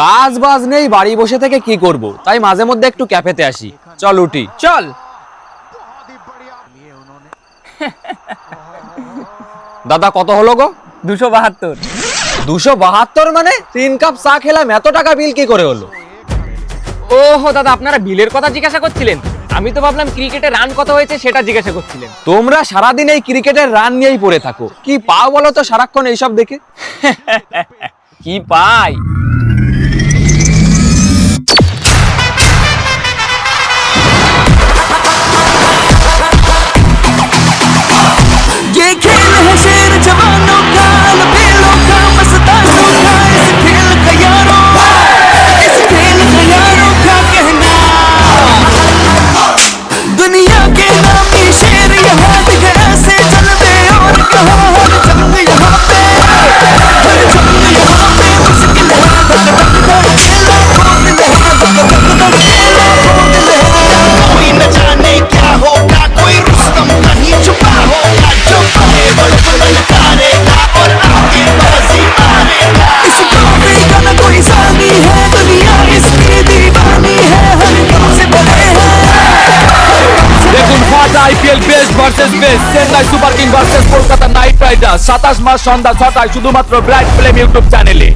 কাজ বাজ নেই, বাড়ি বসে থেকে কি করব, তাই মাঝে মধ্যে একটু ক্যাফেতে আসি। চল উঠি। চল। দাদা কত হলো গো? 272। 272 মানে 3 কাপ চা খেলাম, এত টাকা বিল কি করে হলো? ওহো দাদা, আপনারা বিলের কথা জিজ্ঞাসা করছিলেন, আমি তো ভাবলাম ক্রিকেটে রান কত হয়েছে সেটা জিজ্ঞাসা করছিলেন। তোমরা সারাদিন এই ক্রিকেটের রান নিয়েই পড়ে থাকো, কি পাও বলো তো সারাক্ষণ এইসব দেখে? কি পাই? ये खेल है शेर जवानों का, लबेलों का, मस्तानों का, इस खेल का यारों, इस खेल का यारों का कहना। दुनिया के नामी शेर यहाँ दिखे ऐसे जलवे, और कहा हर जंग यहाँ पे, हर जंग यहाँ पे मुश्किल है, धक धक धक खेला कौन है, धक धक धक खेला कौन है। कोई न जाने क्या होगा, कोई रुस्तम कहीं छुपा होगा, जो आगे बढ़ बुलंद करेगा और आगे बाजी मारेगा। इस ट्रॉफी का न कोई सानी है, दुनिया इसकी दीवानी है, हर गम से भरे हैं। দেখুন ফাটা IPL best versus best, Chennai super king versus Kolkata knight riders 27 March সন্ধ্যা 6টায় শুধুমাত্র ব্রাইট ফ্লেম ইউটিউব চ্যানেলে।